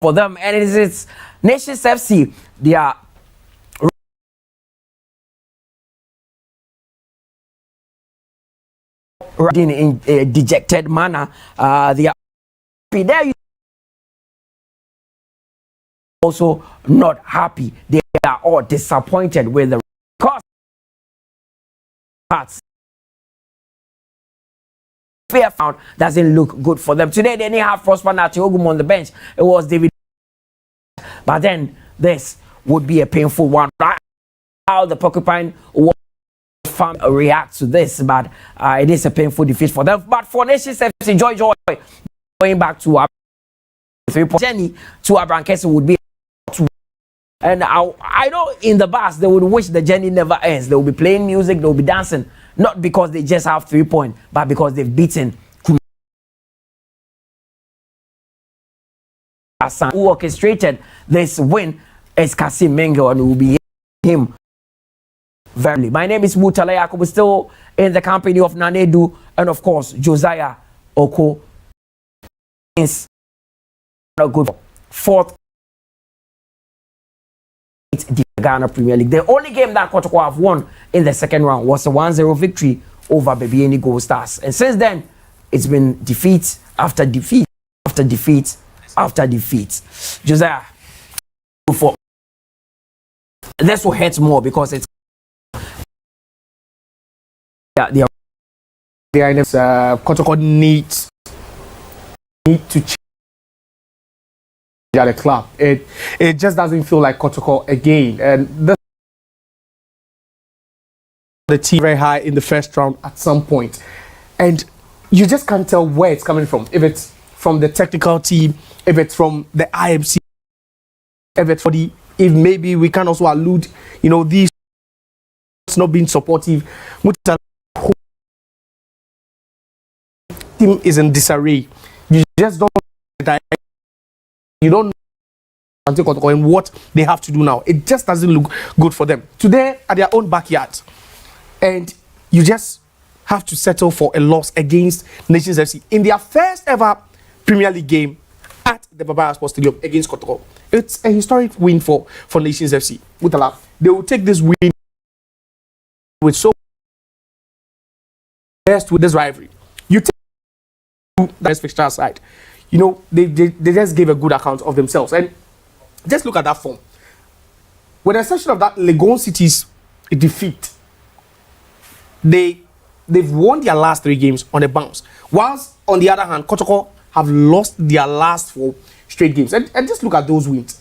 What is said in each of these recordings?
for them, and it's Nations FC. They are riding in a dejected manner. They are happy. There also not happy. They are all disappointed with the cost parts. Fair found doesn't look good for them. Today they didn't have Prosper Natiogun on the bench. It was David. But then this would be a painful one. How the Porcupine farm react to this, but it is a painful defeat for them. But for Nations FC, Joy going back to 3 point journey to Abrankesi would be 2. And I know in the bus they would wish the journey never ends. They will be playing music, they will be dancing, not because they just have 3 points, but because they've beaten Asante, who orchestrated this win. Is Kasim Mengo, and will be him very. My name is Mutala Yakubu, still in the company of Nanedu and of course Josiah Oko. Is a good 4th the Ghana Premier League. The only game that Kotoko have won in the second round was a 1-0 victory over Babieni Gold Stars, and since then it's been defeat after defeat after defeat after defeat. Josiah, for this will hurt more because it's they are in this Kotoko needs to change at the club. It just doesn't feel like Kotoko again, and the team very high in the first round at some point, and you just can't tell where it's coming from. If it's from the technical team, if it's from the IMC, if it's for the, if maybe we can also allude, these not being supportive. Team is in disarray. You just don't know and what they have to do now. It just doesn't look good for them today at their own backyard, and you just have to settle for a loss against Nations FC in their first ever Premier League game at the Baba Sports Stadium against Kotoko. It's a historic win for Nations FC. They will take this win with so best with this rivalry. You take the fixture side. They just gave a good account of themselves, and just look at that form. With the exception of that Legon City's defeat, they've won their last 3 games on a bounce. Whilst on the other hand, Kotoko have lost their last 4 straight games. And just look at those wins.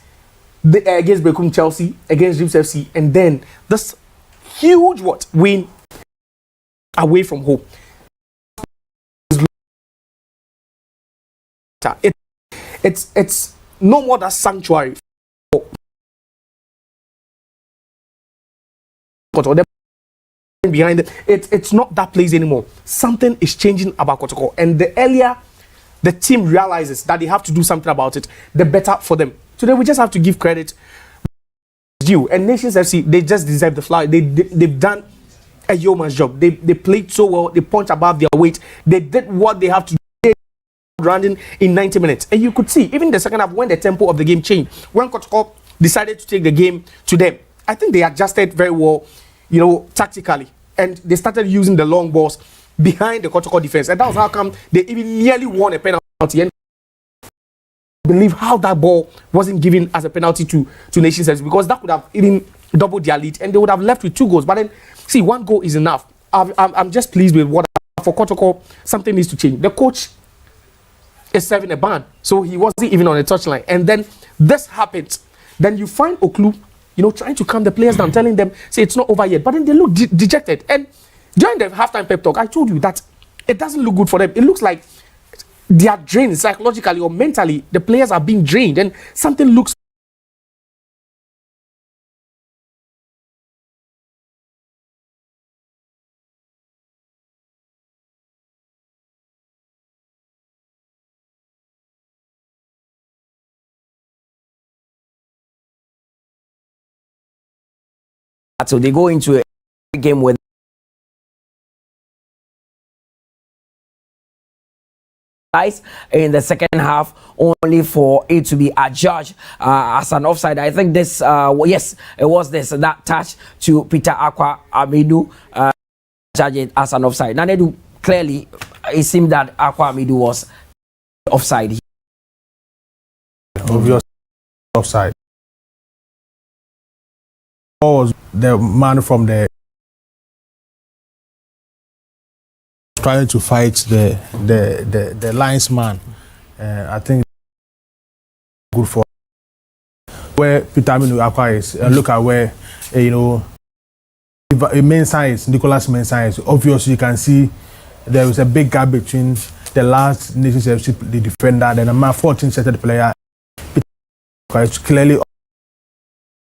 Against Bekum Chelsea, against Dreams FC, and then this huge win away from home. It's no more that sanctuary behind it's not that place anymore. Something is changing about Kotoko, and the earlier the team realizes that they have to do something about it, the better for them. Today we just have to give credit due, and Nations FC, they just deserve the flower. They've done a yeoman's job. They played so well, they punched above their weight, they did what they have to do running in 90 minutes, and you could see even the second half when the tempo of the game changed, when Kotoko decided to take the game to them. I think they adjusted very well, tactically, and they started using the long balls behind the Kotoko defense, and that was how come they even nearly won a penalty. And I believe how that ball wasn't given as a penalty to Nations FC, because that could have even doubled their lead and they would have left with 2 goals. But then, see, 1 goal is enough. I'm just pleased with what for Kotoko. Something needs to change. The coach is serving a ban, so he wasn't even on the touchline, and then this happens. Then you find Oklu, trying to calm the players down, telling them, say it's not over yet, but then they look dejected. And during the halftime pep talk, I told you that it doesn't look good for them. It looks like they are drained psychologically or mentally. The players are being drained, and something looks so they go into a game with in the second half, only for it to be adjudged as an offside. I think this, yes, it was that touch to Peter Aqua Amidu, judged it as an offside. Nanedu, clearly, it seemed that Aqua Amidu was offside. Obvious offside. Was the man from the trying to fight the linesman? I think good for where Peter Aminu Aqua is. Look at where you know Mensah is, Nicholas Mensah is. Obviously, you can see there is a big gap between the last Nations FC, the defender, and the number 14 setted player. It's clearly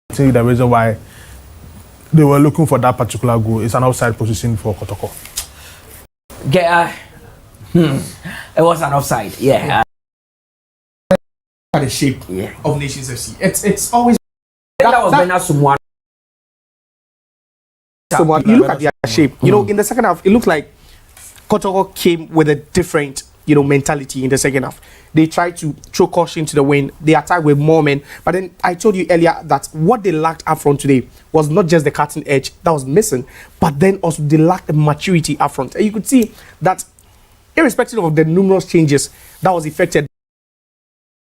the reason why they were looking for that particular goal. It's an outside position for Kotoko. It was an offside, yeah. The shape of Nations FC. It's always that was Bena Sumwan. You look at their shape. You know, in the second half, it looked like Kotoko came with a different, you know, mentality in the second half. They tried to throw caution to the wind. They attacked with more men. But then I told you earlier that what they lacked up front today was not just the cutting edge that was missing, but then also they lacked the maturity up front. And you could see that irrespective of the numerous changes that was effected,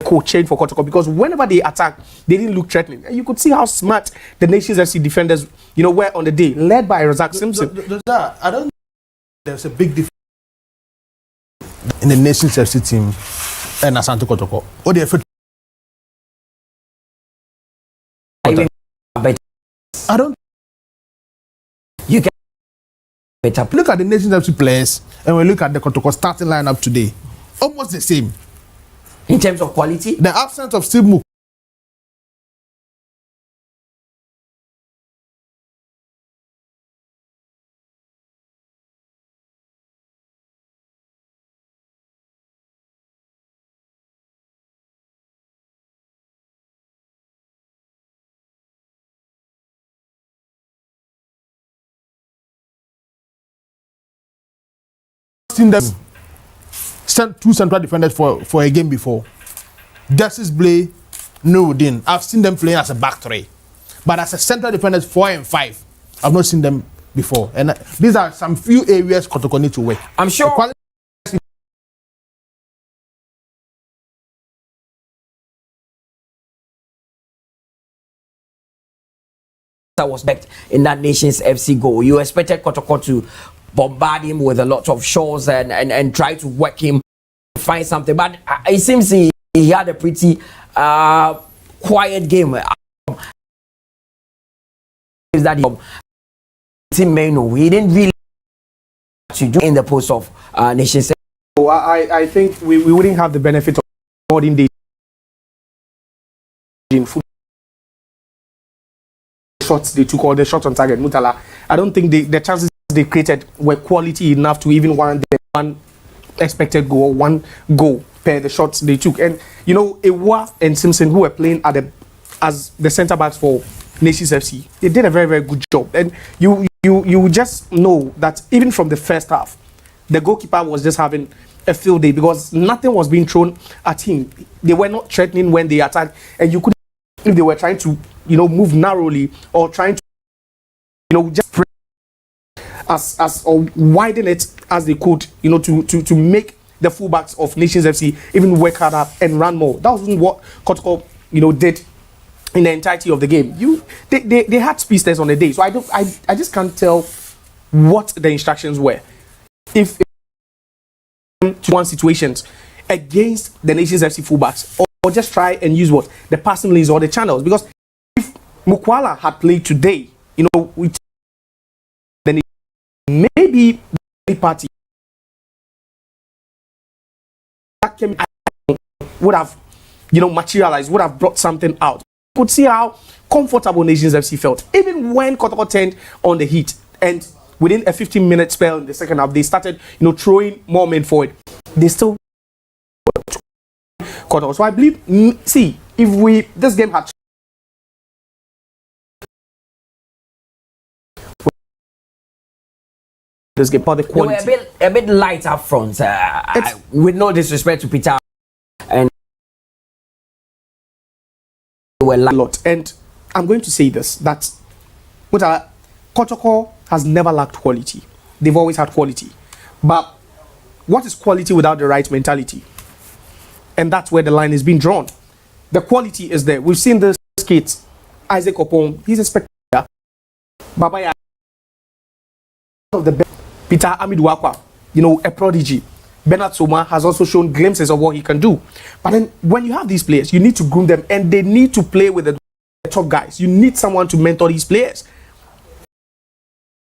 coach change for Kotoko, because whenever they attacked, they didn't look threatening. And you could see how smart the Nations FC defenders, you know, were on the day, led by Razak Simpson. I don't think there's a big difference in the Nations FC team and Asante Kotoko. What do you feel? I don't. You can better look at the Nations FC players and we look at the Kotoko starting lineup today. Almost the same. In terms of quality? The absence of Steve Mook. Seen them two central defenders for a game before. Justice Blay, Nuruddin. I've seen them playing as a back three, but as a central defenders 4 and 5, I've not seen them before. And these are some few areas Kotoko need to work. I'm sure. That was backed in that Nations FC goal. You expected Kotoko to bombard him with a lot of shots and try to work him, find something. But it seems he had a pretty quiet game. Is that he didn't really to do in the post of Nations. So I think we wouldn't have the benefit of modern day in football. Shots they took, all the shots on target, Mutala. I don't think the chances they created were quality enough to even warrant the one expected goal, one goal per the shots they took. And you know, Ewa and Simpson, who were playing as the centre backs for Nations FC, they did a very, very good job. And you just know that even from the first half, the goalkeeper was just having a field day because nothing was being thrown at him. They were not threatening when they attacked, and you couldn't, if they were trying to, you know, move narrowly or trying to, you know, just or widen it as they could, you know, to make the fullbacks of Nations FC even work harder and run more. That wasn't what Kotoko, you know, did in the entirety of the game. They had speedsters on the day, so I just can't tell what the instructions were. If to one situations against the Nations FC fullbacks, or just try and use what the passing lanes or the channels, because if Mukwala had played today, you know, then maybe the party that came would have, you know, materialized, would have brought something out. You could see how comfortable Nations FC felt, even when Kotoko turned on the heat, and within a 15-minute spell in the second half, they started, you know, throwing more men forward. They still Kotoko. So I believe, see, if this game had this game, but the They were quality. a bit light up front. With no disrespect to Peter, and they were A lot. And I'm going to say this, that Kotoko has never lacked quality. They've always had quality. But what is quality without the right mentality? And that's where the line is being drawn. The quality is there. We've seen this kid, Isaac Opon, he's a spectator. Babaya of the best. Peter Amiduakwa, a prodigy. Bernard Soma has also shown glimpses of what he can do. But then when you have these players, you need to groom them and they need to play with the top guys. You need someone to mentor these players.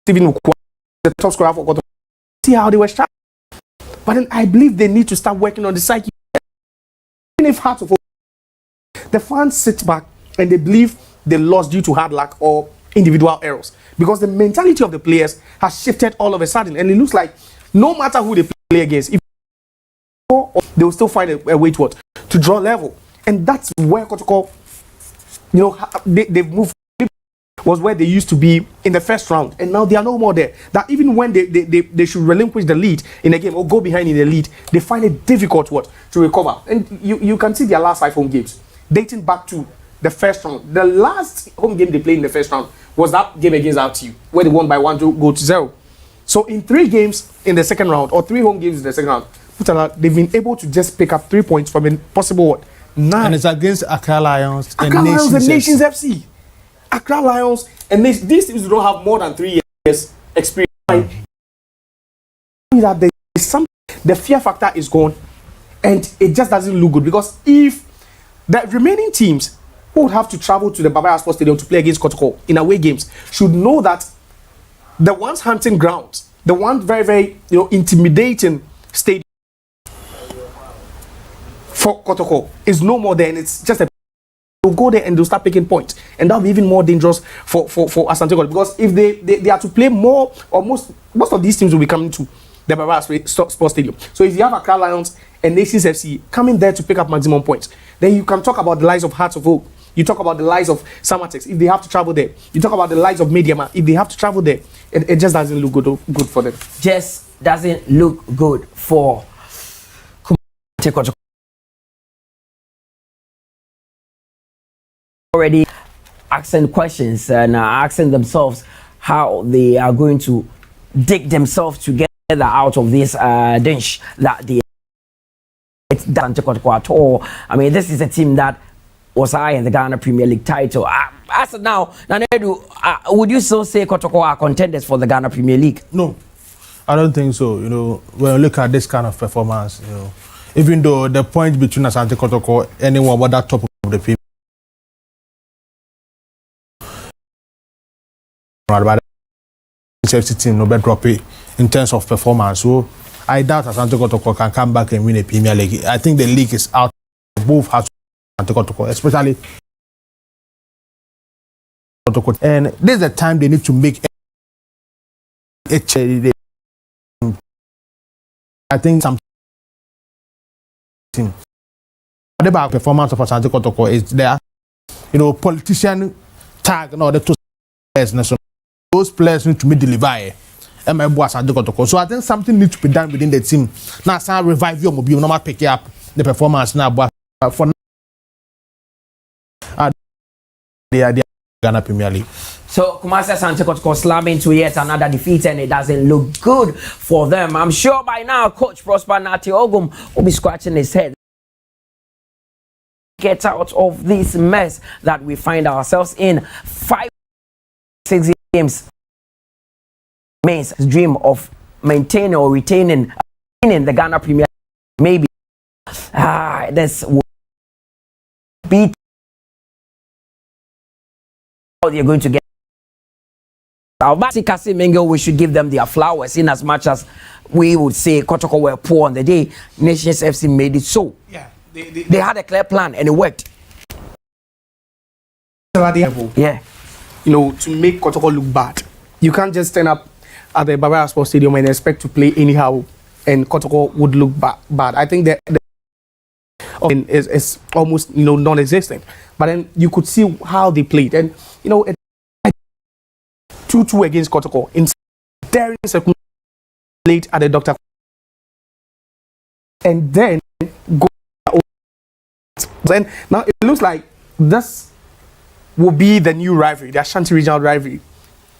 Stephen Ukwa, the top scorer for Kotoko. See how they were struck. But then I believe they need to start working on the psyche. Even if hard to focus, the fans sit back and they believe they lost due to hard luck or individual errors, because the mentality of the players has shifted all of a sudden, and it looks like no matter who they play against, if they will still find a way to draw level. And that's where Kotoko, they've moved, was where they used to be in the first round, and now they are no more there. That even when they should relinquish the lead in a game or go behind in the lead, they find it difficult to recover. And you can see their last 5 home games dating back to the first round. The last home game they played in the first round was that game against RTU, where they won by 1-0. So in 3 games in the second round, or 3 home games in the second round, they've been able to just pick up 3 points from a possible 9. And it's against Accra Lions and Nations FC. Accra Lions and these teams don't have more than 3 years experience. That there is the fear factor is gone, and it just doesn't look good, because if the remaining teams who would have to travel to the Babaya Sports Stadium to play against Kotoko in away games should know that the one's hunting grounds, the one very, very intimidating stadium for Kotoko is no more there, and it's just they'll go there and they'll start picking points, and that'll be even more dangerous for Asante, because if they are to play more, or most of these teams will be coming to the Babaya Sports Stadium. So if you have Accra Lions and Nations FC coming there to pick up maximum points, then you can talk about the lives of Hearts of Oak. You talk about the lives of Samatex if they have to travel there. You talk about the lives of Mediama if they have to travel there. It just doesn't look good for them. Just doesn't look good for Kumasi. Already asking questions and asking themselves how they are going to dig themselves together out of this dish that they doesn't at all. I mean, this is a team that was high in the Ghana Premier League title. As of now, Nanedu, would you still say Kotoko are contenders for the Ghana Premier League? No, I don't think so. When you look at this kind of performance, even though the point between Asante Kotoko, anyone but that top of the Premier League team, no better drop it in terms of performance. So I doubt Asante Kotoko can come back and win a Premier League. I think the league is out. Both have to Kotoko, especially Kotoko. And this is the time they need to make a change. I think some team. The back performance of Asante Kotoko is there. Politician tag the two players. Those players need to be delivered. So I think something needs to be done within the team. Now, some revive your mobile, no matter pick up the performance now. But for now, they are the Ghana Premier League. So Kumasi Asante Kotoko slamming to yet another defeat, and it doesn't look good for them. I'm sure by now, Coach Prosper Nati Ogum will be scratching his head. Get out of this mess that we find ourselves in. 5-6 games. Main's dream of maintaining or retaining in the Ghana Premier League. Maybe this will be how they're going to get. Kasi Mengo, we should give them their flowers, in as much as we would say Kotoko were poor on the day. Nations FC made it so. Yeah, they had a clear plan and it worked. Yeah, to make Kotoko look bad, you can't just stand up at the Babaya Sports Stadium and expect to play anyhow, and Kotoko would look bad. I think that is almost non-existent. But then you could see how they played, and 2-2 against Kotoko in daring circumstances. played at the Dr. and then go. Then now it looks like this will be the new rivalry, the Ashanti regional rivalry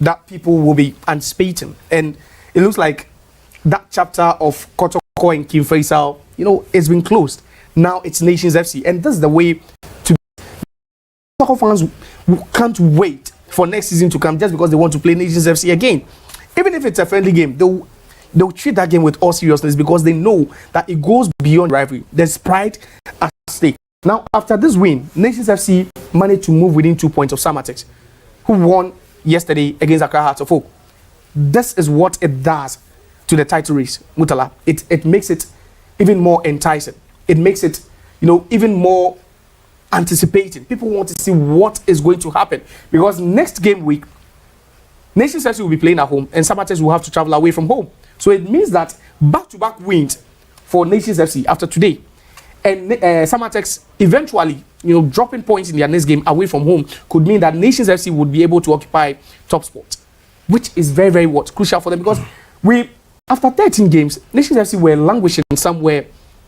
that people will be anticipating, and it looks like that chapter of Kotoko and King Faisal, it's been closed. Now it's Nations FC, and this is the way to. Kotoko fans can't wait for next season to come just because they want to play Nations FC again. Even if it's a friendly game, they'll treat that game with all seriousness because they know that it goes beyond rivalry. There's pride at stake. Now, after this win, Nations FC managed to move within 2 points of Samatex, who won yesterday against Accra Hearts of Oak. This is what it does to the title race, Mutala. It makes it even more enticing. It makes it, even more anticipating. People want to see what is going to happen because next game week, Nations FC will be playing at home and Samatex will have to travel away from home. So it means that back-to-back wins for Nations FC after today. And Samatex eventually, dropping points in their next game away from home could mean that Nations FC would be able to occupy top spot, which is very, very crucial for them because after 13 games, Nations FC were languishing somewhere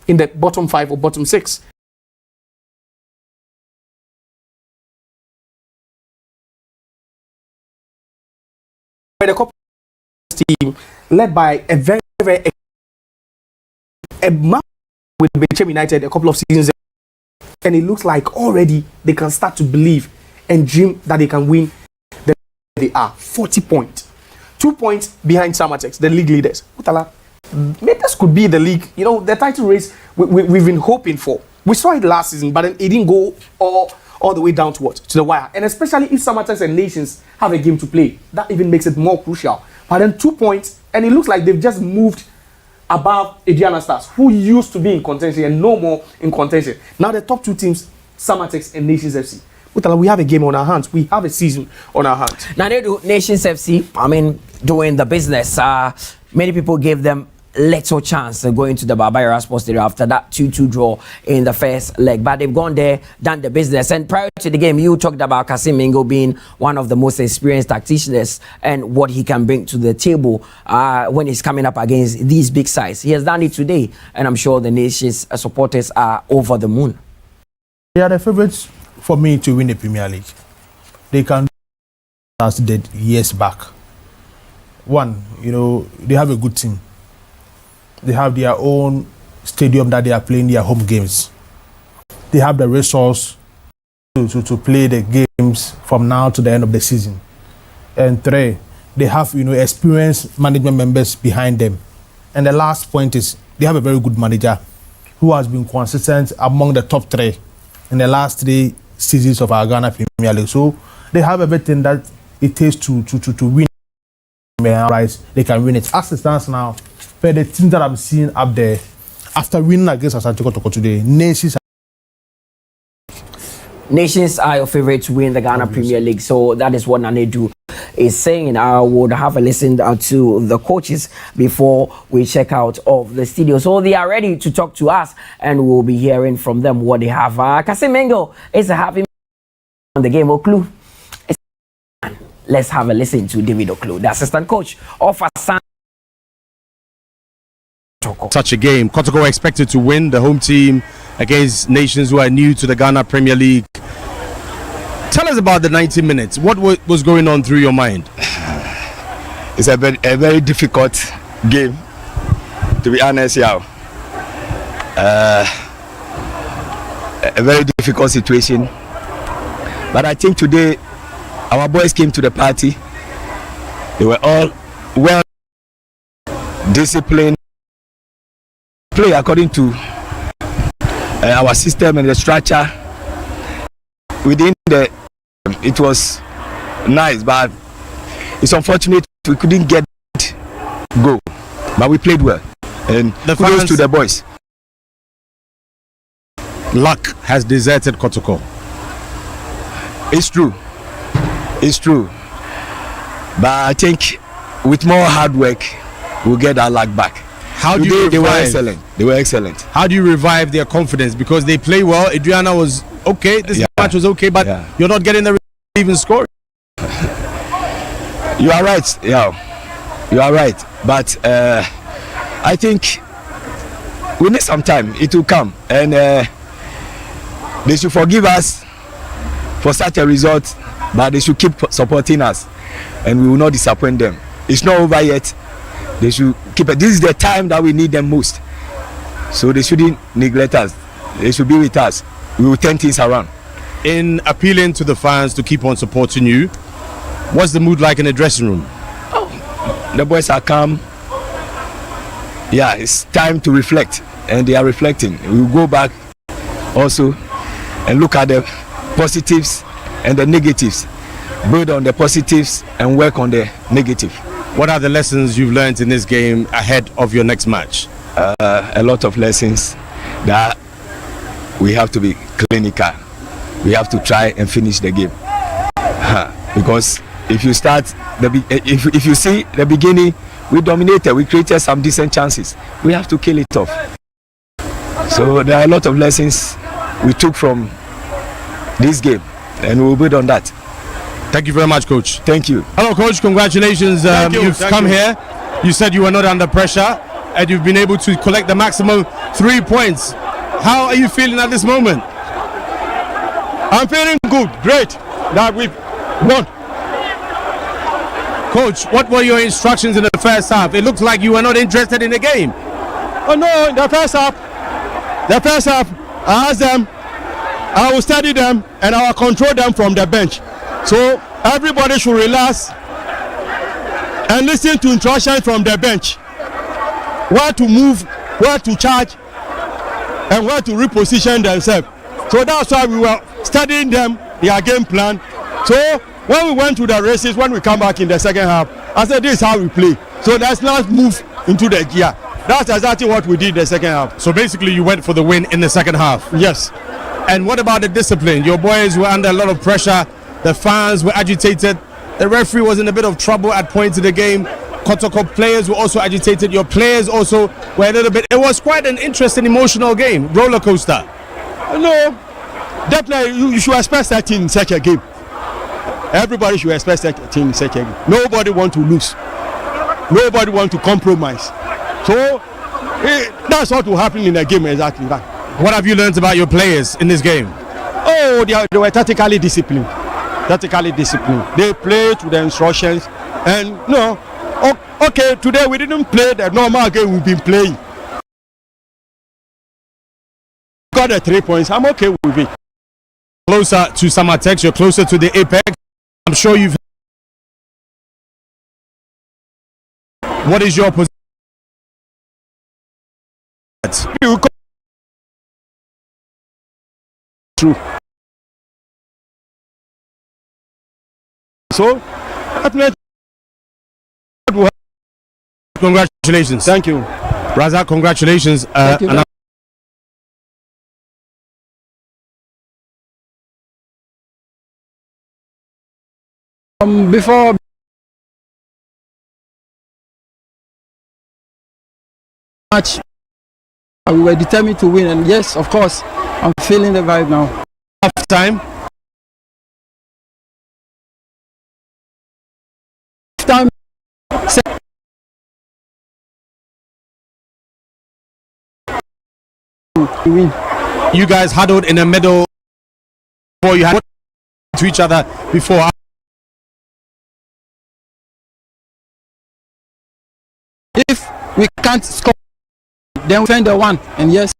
in the bottom 5 or bottom 6. Where the couple team led by a very, very man with Bechem United a couple of seasons ago, and it looks like already they can start to believe and dream that they can win. They are 40 points, 2 points behind Samatex, the league leaders. Utala, this could be the league, the title race we've been hoping for. We saw it last season, but then it didn't go all the way down to the wire. And especially if Samatex and Nations have a game to play, that even makes it more crucial. But then 2 points, and it looks like they've just moved above Aduana Stars, who used to be in contention and no more in contention. Now the top 2 teams, Samatex and Nations FC. We have a game on our hands. We have a season on our hands. Now they do Nations FC, doing the business. Many people gave them little chance going to the Barbara Sports Stadium after that 2-2 draw in the first leg, but they've gone there, done the business. And prior to the game, you talked about Kasim Mingo being one of the most experienced tacticians and what he can bring to the table when he's coming up against these big sides. He has done it today, and I'm sure the Nations supporters are over the moon. They are the favorites for me to win the Premier League. They can do as they did years back. One, they have a good team. They have their own stadium that they are playing their home games. They have the resource to play the games from now to the end of the season. And 3, they have experienced management members behind them. And the last point is they have a very good manager who has been consistent among the top 3 in the last 3 seasons of our Ghana Premier League. So they have everything that it takes to win. Right, they can win it. As it stands now, but the team that I'm seeing up there, after winning against Asante Kotoko today, Nations are your favorite to win the Ghana Premier League. So that is what Nanedu is saying. I would have a listen to the coaches before we check out of the studio. So they are ready to talk to us, and we'll be hearing from them what they have. Kasimengo is happy on the game. Oklu. Let's have a listen to David Oklu, the assistant coach of Asante. Such a game. Kotoko expected to win, the home team against Nations who are new to the Ghana Premier League. Tell us about the 90 minutes. What was going on through your mind? It's a very difficult game, to be honest. A very difficult situation. But I think today our boys came to the party. They were all well disciplined, play according to our system and the structure. Within it was nice, but it's unfortunate we couldn't get goal. But we played well, and kudos to the boys. Luck has deserted Kotoko. It's true. But I think with more hard work, we'll get our luck back. How do you They were excellent. How do you revive their confidence? Because they play well. Adriana was okay. This match was okay, but you're not getting the even score. You are right. Yeah, you are right. But I think we need some time. It will come, and they should forgive us for such a result, but they should keep supporting us, and we will not disappoint them. It's not over yet. They should keep it. This is the time that we need them most, so they shouldn't neglect us. They should be with us. We will turn things around. In appealing to the fans to keep on supporting you, what's the mood like in the dressing room? The boys are calm. Yeah, it's time to reflect, and they are reflecting. We will go back also and look at the positives and the negatives, build on the positives and work on the negative. What are the lessons you've learned in this game ahead of your next match? A lot of lessons that we have to be clinical. We have to try and finish the game, because if you start if you see the beginning, we dominated, we created some decent chances. We have to kill it off. So there are a lot of lessons we took from this game, and we'll build on that. Thank you very much, Coach. Thank you. Hello, Coach. Congratulations. You've come here. You said you were not under pressure, and you've been able to collect the maximum 3 points. How are you feeling at this moment? I'm feeling good, great that we've won. Coach, what were your instructions in the first half? It looks like you were not interested in the game. Oh no, in the first half, I asked them, I will study them and I will control them from the bench. So everybody should relax and listen to instructions from the bench. Where to move, where to charge, and where to reposition themselves. So that's why we were studying them, their game plan. So when we went to the races, when we come back in the second half, I said this is how we play. So let's not move into the gear. That's exactly what we did in the second half. So basically you went for the win in the second half. Yes. And what about the discipline? Your boys were under a lot of pressure. The fans were agitated. The referee was in a bit of trouble at points in the game. Kotoko players were also agitated. Your players also were a little bit. It was quite an interesting, emotional game. Roller coaster. No, definitely you should expect that in such a game. Everybody should expect that in such a game. Nobody want to lose. Nobody want to compromise. So that's what will happen in a game exactly. What have you learned about your players in this game? Oh, they were tactically disciplined. Tactically disciplined. They played to the instructions, and no. Okay, today we didn't play the normal game we've been playing. Got the 3 points. I'm okay with it. Closer to Samatex, you're closer to the apex. I'm sure you've. What is your position? True. So, congratulations. Thank you. Razak, congratulations. Thank you. Before match, we were determined to win, and yes, of course, I'm feeling the vibe now. Half time. Time. Win. You guys huddled in the middle before you had to each other before. If we can't score, then we find the one, and yes.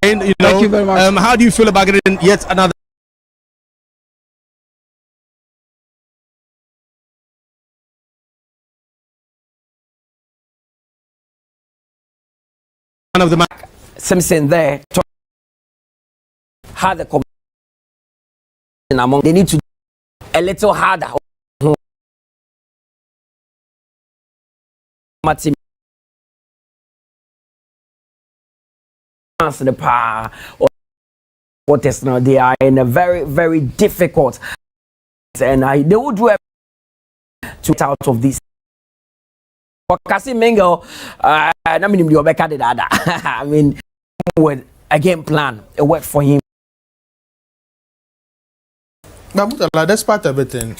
And, you know, thank you very much. How do you feel about getting yet another? Of the match. Simpson there had the competition among. They need to do a little harder. The power or what is now, they are in a very, very difficult, and they will do everything to get out of this. Kasi Mingo, I mean, with a game plan, it worked for him. But despite everything,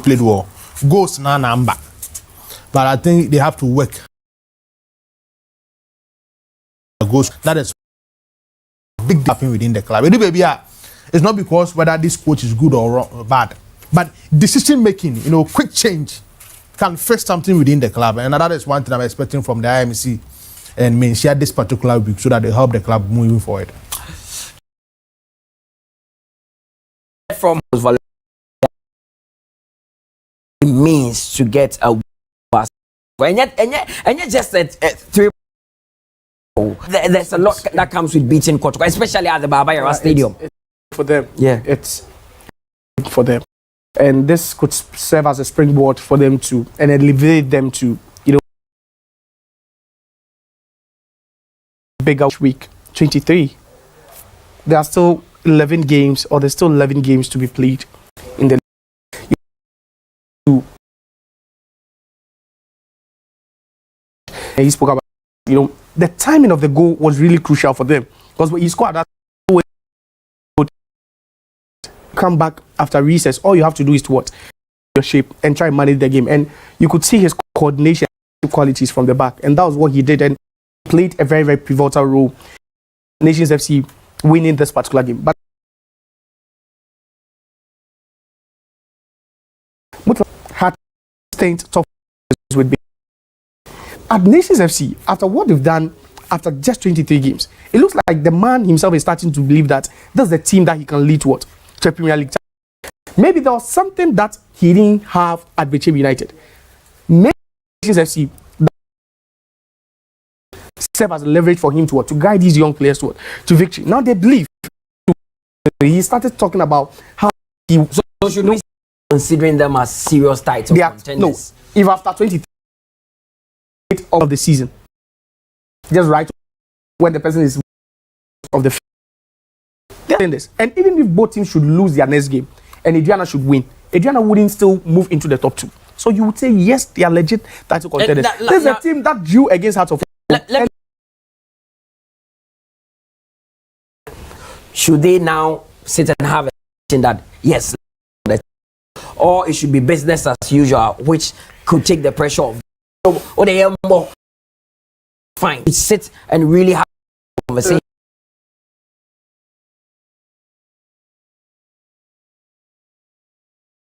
played well. Goals na number, but I think they have to work. Goals that is big happening within the club. It's not because whether this coach is good or wrong, or bad, but decision making, quick change can fix something within the club, and that is one thing I'm expecting from the IMC and Mensia this particular week, so that they help the club moving forward. From means to get a pass, and yet just three. There's a lot that comes with beating Kotoko, especially at the Baba Stadium. It's for them, yeah, it's for them, and this could serve as a springboard for them to and elevate them to bigger week 23. There are still 11 games, or there's still 11 games to be played in the he spoke about the timing of the goal was really crucial for them, because when you score that come back after recess, all you have to do is to what your shape and try and manage the game, and you could see his coordination qualities from the back, and that was what he did, and played a very, very pivotal role Nations FC winning this particular game. But had stayed top with me at Nations FC after what they've done after just 23 games. It looks like the man himself is starting to believe that this is the team that he can lead to a Premier League. Maybe there was something that he didn't have at Bechem United. Maybe Nations FC serve as a leverage for him to guide these young players to victory. Now they believe. He started talking about how he. So should we considering them as serious title contenders? No, if after 23 of the season, just right when the person is of the they're doing this, and even if both teams should lose their next game and Adriana should win, Adriana wouldn't still move into the top 2. So you would say yes, they are legit title contenders. This is a team that drew against Hearts of Oak. Should they now sit and have a decision that yes, or it should be business as usual, which could take the pressure off? Or they are more fine. Sit and really have a conversation.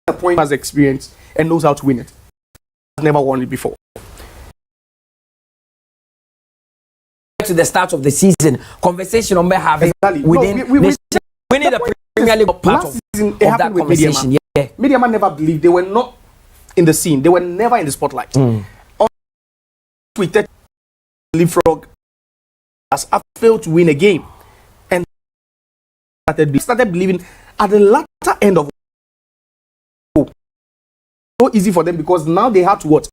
The point has experience and knows how to win it. Has never won it before. To the start of the season, conversation on having within winning the Premier League part of that conversation. Yeah, Media Man never believed they were not in the scene. They were never in the spotlight. Tweeted Leapfrog has failed to win a game, and started believing at the latter end of so easy for them, because now they have to what.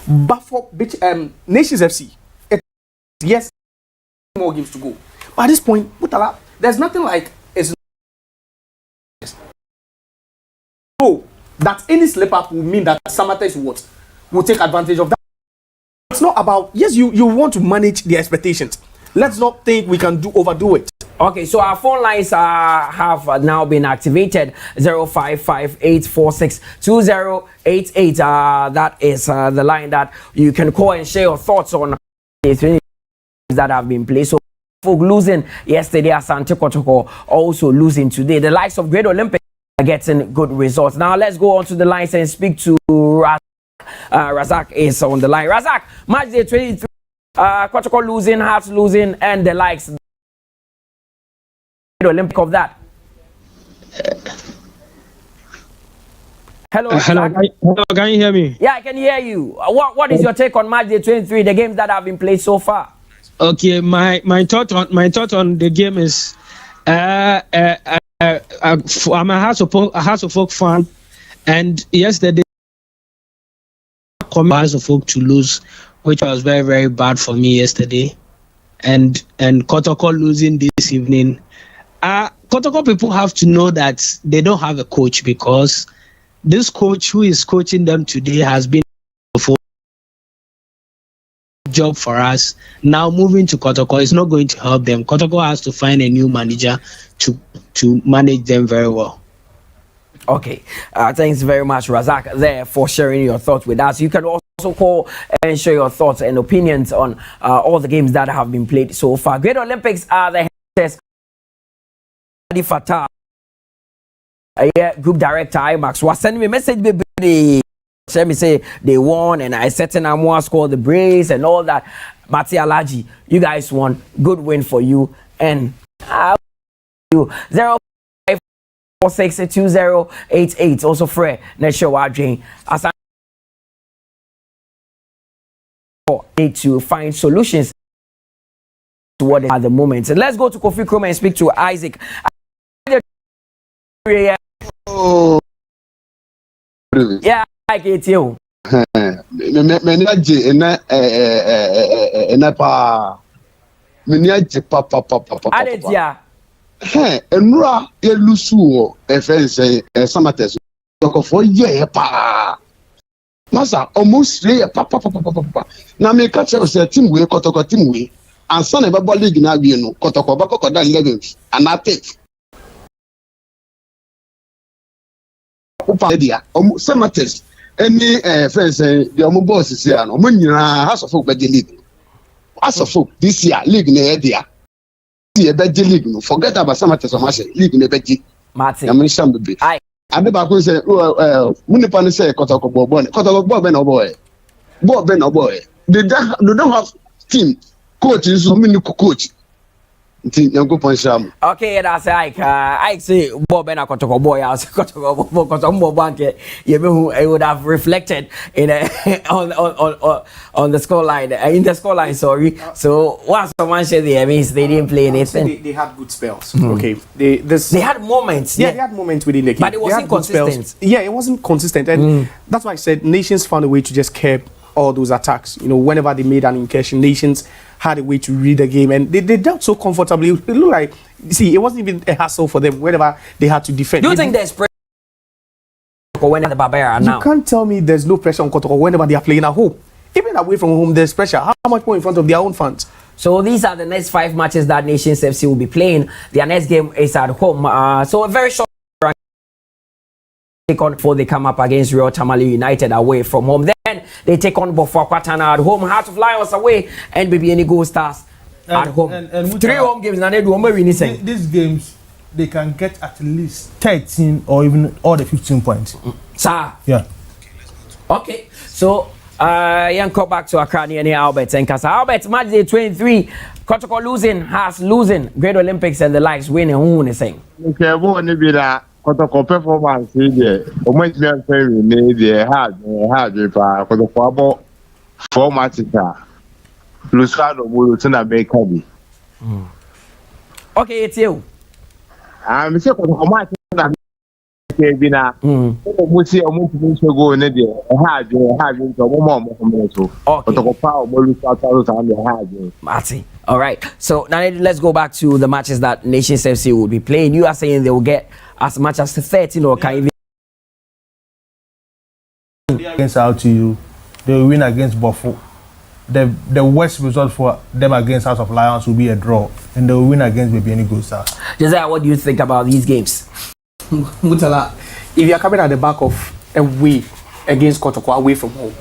But for Nations FC, yes, more games to go. But at this point, there's nothing like it's so that any slip up will mean that Samata is what will take advantage of that. It's not about yes, you want to manage the expectations. Let's not think we can overdo it. Okay, so our phone lines have now been activated. 0558462088. That is the line that you can call and share your thoughts on the that have been played. So, folk losing yesterday, Asante Kotoko also losing today. The likes of Great Olympic are getting good results. Now, let's go on to the lines and speak to Razak. Razak is on the line. Razak, Matchday 23. Kotoko losing, Hearts losing, and the likes. Olympic of that. Hello, hello, can you hear me? Yeah, I can hear you. What is your take on Matchday 23, the games that have been played so far? Okay, my thought on the game is I'm a House of Folk fan, and yesterday House of Folk to lose, which was very, very bad for me yesterday, and Kotoko losing this evening. Kotoko people have to know that they don't have a coach, because this coach who is coaching them today has been a job for us. Now moving to Kotoko is not going to help them. Kotoko has to find a new manager to manage them very well. Okay, thanks very much, Razak, there for sharing your thoughts with us. You can also call and share your thoughts and opinions on all the games that have been played so far. Great Olympics are the headers. Fatah, group director IMAX was sending me a message, baby. Let me say they won, and I said and I scored the brace and all that. Mati Alaji, you guys won. Good win for you. And you 05462088. Also Fred, next show Adrian. As I need to find solutions to what at the moment. So let's go to Kofi Chrome and speak to Isaac. Yeah, I get you. Enra ye lusu e fe say samates for ye pa masa almost ye pa na me catch say team we Kotoko team we and son e be league na we no Kotoko ba Kotoko dan 11 and I take opa dia samates any friends say the boss is here no nyina has of be league as of this year league na dia league no forget about Asante league ne beji Martin ya mention bebe ai ade ba ko say munipa ne say Kotoko be na boy they don't have team coach so many coach okay, that's Ike. Ike say Bob and Kotoko boy. I was Kotoko bank. It would have reflected in on the scoreline. In the scoreline, sorry. So once someone said there means they didn't play anything. They had good spells. Okay, they had moments. Yeah, they had moments within the game, but it wasn't consistent. Yeah, it wasn't consistent, and that's why I said nations found a way to just curb all those attacks. You know, whenever they made an incursion, nations had a way to read the game, and they dealt so comfortably. It looked like, see, it wasn't even a hassle for them whenever they had to defend. Do you think there's pressure when the Barbarian now? You can't tell me there's no pressure on Kotoko whenever they are playing at home. Even away from home, there's pressure. How much more in front of their own fans? So these are the next 5 matches that Nations FC will be playing. Their next game is at home. So a very short take on before they come up against Real Tamale United away from home. Then they take on Bofo Kwatana at home, Heart of Lions away, and Baby Any Gold Stars at home. And 3 home games, and they do these games, they can get at least 13 or even all the 15 points. Sir. Yeah. Okay. So young come back to Accra near Albert and Casa. Albert Matchday 23. Kotoko losing Great Olympics and the likes winning. Who is saying? Kotoko performance here. Almost me and Ferry need the hard pa Kotoko about 4 matches. Lusado will tuna make heavy. Okay, it's you. I'm sure Kotoko match na be na. Musi omuti go ne de hard into more so. Kotoko pa o Lusado and the hard. Marty. All right. So now let's go back to the matches that Nations FC will be playing. You are saying they will get as much as 13 or can even against RTU, they will win against Bofo. The worst result for them against House of Lions will be a draw, and they will win against Baby Any Gold Stars. Josiah, what do you think about these games? Mutala, if you are coming at the back of a win against Kotoko away from home,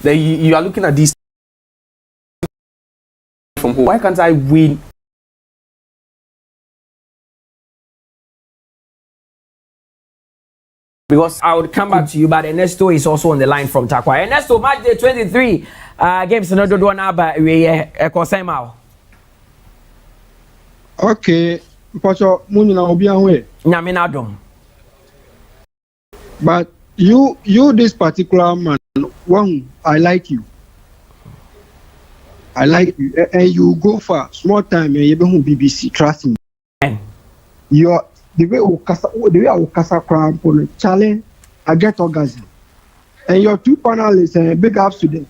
then you are looking at these from home. Why can't I win? Because I would come back to you, but Ernesto is also on the line from Takwa. Ernesto, Matchday 23 games no do na ba we ekosema. Okay, Pacho munina obi anwe. Nyame na dom. But you this particular man, one, I like you. I like you, and you go for small time and you be on BBC. Trust me. You're the way I will casa crown for the challenge. I get orgasm, and your 2 panelists and big ups to them.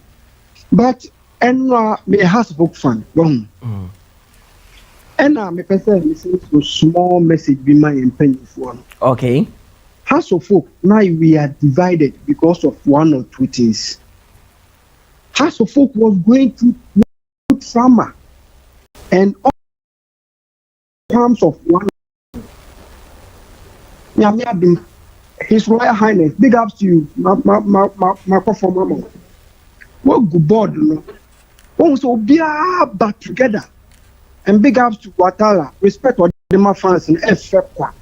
But Enra may has book fun. Enra me person listen to small message be my opinion for. Okay. House of folk now we are divided because of 1 or 2 things. House of folk was going through trauma and all terms of one. His Royal Highness, big ups to you, my performer. What good board, you know. Also, be back together. And big ups to Watala, respect what the fans in FFA.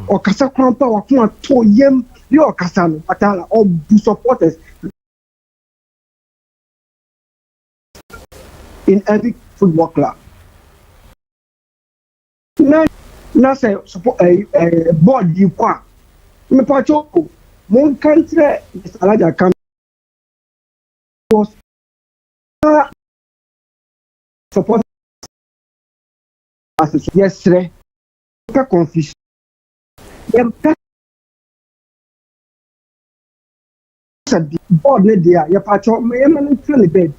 Or Casa Crampa, or Kuma to Yem, your Casano, Watala, or supporters in every football club. Now say support a board you qua. Me pacho mon country is alaja come was support as yesterday ka confusion them the board le dia ya pacho me man tell the bed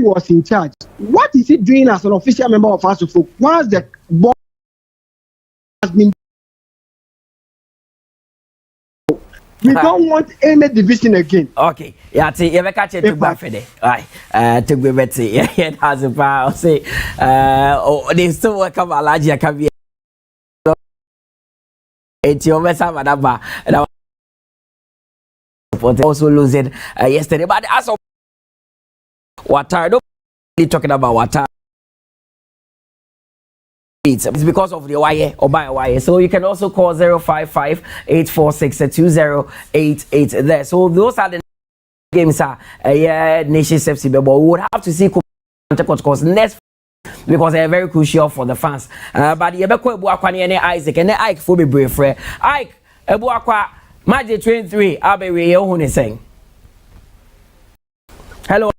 was in charge. What is he doing as an official member of ASUFO? Once the board has been, we don't want any division again. Okay, yeah, see, you catch it to back for there. Right, to be better. Yeah, has a power. Say, they still welcome Alaji Akabi. It's your mess up, and I was also losing yesterday, but as of Water, don't really talking about water. It's because of the wire or by wire. So you can also call 055-846-2088 there. So those are the games Nation FC, but we would have to see Kotoko's next because they are very crucial for the fans. But Yebeko Ebuakwa and Isaac and Ike for be brave. Ike Ebuakwa Matchday 23. Abe Yehun saying. Hello.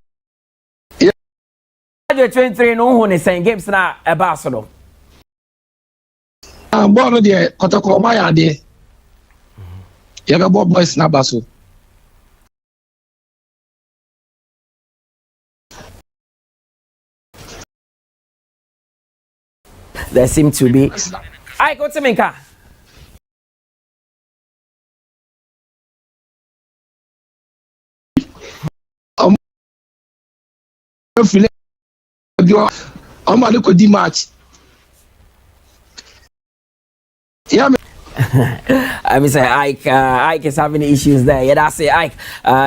23 no one is saying games na Barcelona. Born there, Kotoko, my idea. You have a boys na Basu. There seem to be. I got to make a. I'm a look at the match. Yeah, I mean, say Ike is having issues there. Yeah, that's it. Ike,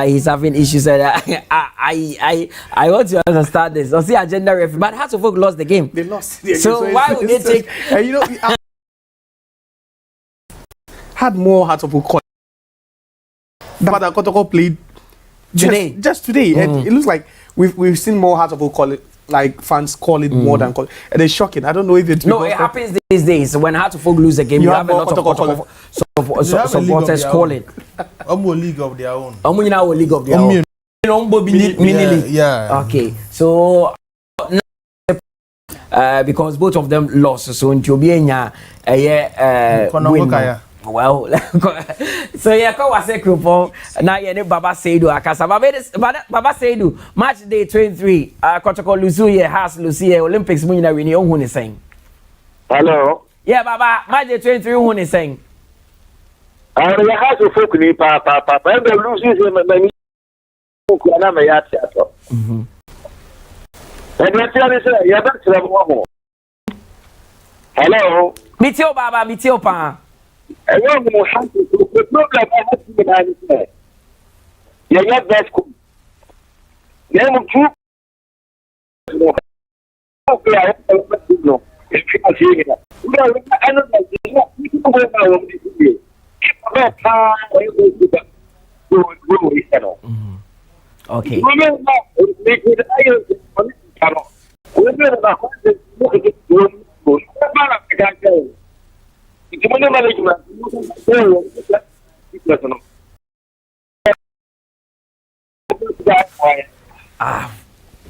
he's having issues. I want to understand this. I see agenda referee, but Hearts of Oak lost the game. They lost. So why would they take? You know, had more Hearts of Oak call. But Kotoko played today. Just today. And it looks like we've seen more Hearts of Oak call it. Like fans call it more than call it. And it's shocking. I don't know if it's no. It happens these days when Hearts of Oak lose a game. You have a lot of supporters calling. League of their own. League of their own. Yeah. Okay. So because both of them lost, so in Tiobienya, win. Well, so yeah, come was a group now. Yeah, Baba Seidu Akasa. Baba Seidu Matchday 23. Kotoko Luzuye has Lucia Olympics. Munina Winnie Ohun is saying. Hello. Yeah, Baba Matchday 23. Ohun is saying. I have to focus on Papa. And the Lucy many. Hello. Mitio Baba, Mitio Pa. I want to have the problem I have to be you're not that cool. Name of two. Okay, I have to know. If you are seeing it, I don't know. You can go now. Okay.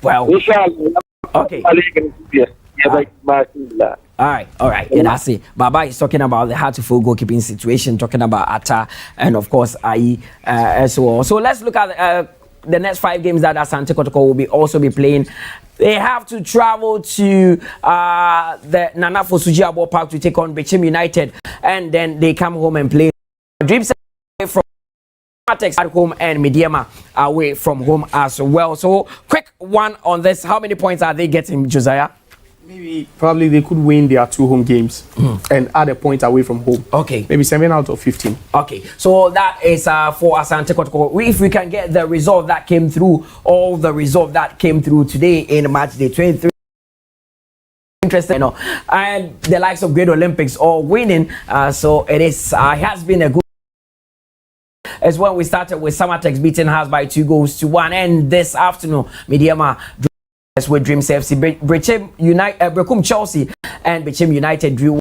Well. Okay. All right. Yeah, that's it. Baba is talking about the heartful goalkeeping situation, talking about Atta, and of course, as well. So let's look at the next 5 games that Asante Kotoko will also be playing. They have to travel to the Nana Fosuji Abo Park to take on Bechim United, and then they come home and play. Dreams from at home and Mediema away from home as well. So quick one on this. How many points are they getting, Josiah? Maybe probably they could win their 2 home games and add a point away from home. Okay. Maybe 7 out of 15. Okay. So that is for Asante Kotoko. If we can get the result that came through, all the result that came through today in Matchday 23. Interesting, you know, and the likes of Great Olympics all winning. So it has been a good. As when we started with Samatex beating Hearts by 2-1, and this afternoon, Mediema with Dreams FC, Brekum Chelsea, and Bichim United drew.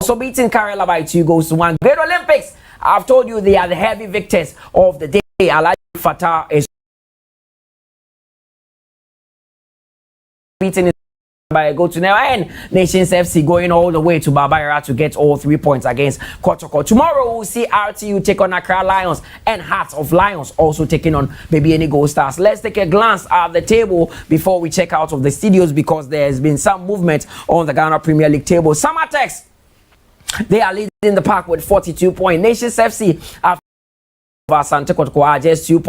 Also beating Karela by 2-1. Great Olympics, I've told you they are the heavy victors of the day. Alaji Fatah is beating by a goal to now, and Nations FC going all the way to Barbaira to get all 3 points against Kotoko. Tomorrow we'll see RTU take on Accra Lions and Hearts of Lions also taking on Baby Any Gold Stars. Let's take a glance at the table before we check out of the studios, because there's been some movement on the Ghana Premier League table. Samatex, they are leading the pack with 42 points. Nations FC after Asante Kotoko are just 2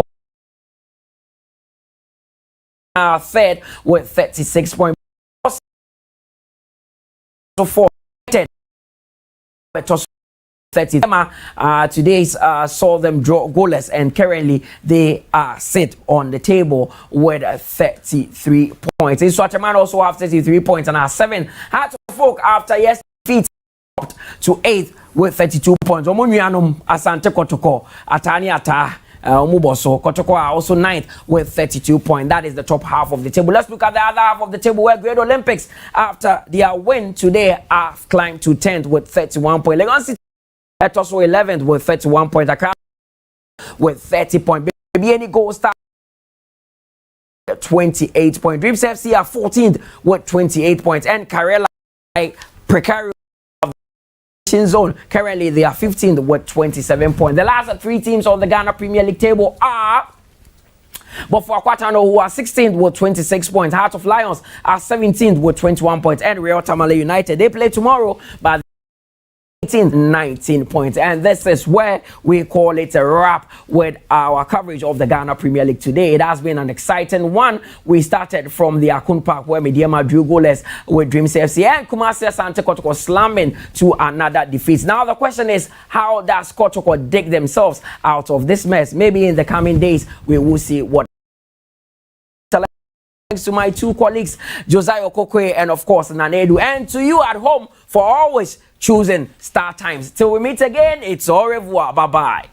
points. Third with 36 points. For 10, but 30. Today's saw them draw goalless, and currently they sit on the table with 33 points. In Swatterman also have 33 points and are 7. Heart of Folk after yesterday's defeat up to 8th with 32 points. Omunyuanum Asante Kotoko Atani Ata. Muboso Kotoko are also 9th with 32 points. That is the top half of the table. Let's look at the other half of the table, where Great Olympics, after their win today, have climbed to 10th with 31 points. Legon City at also 11th with 31 points. Accra with 30 points. Baby Any Gold Star 28 points. Dreams FC are 14th with 28 points. And Karela precarious zone, currently they are 15th with 27 points. The last 3 teams on the Ghana Premier League table are Bofo Akwatano, who are 16th with 26 points. Heart of Lions are 17th with 21 points. And Real Tamale United, they play tomorrow, but 19 points. And this is where we call it a wrap with our coverage of the Ghana Premier League today. It has been an exciting one. We started from the Akun Park, where Mediema drew goalless with Dreams FC, and Kumasi Asante Kotoko slamming to another defeat. Now the question is, how does Kotoko dig themselves out of this mess? Maybe in the coming days we will see what. Thanks to my 2 colleagues, Josiah Okokwe and of course Nanedu, and to you at home for always choosing Star Times. Till we meet again, it's au revoir. Bye-bye.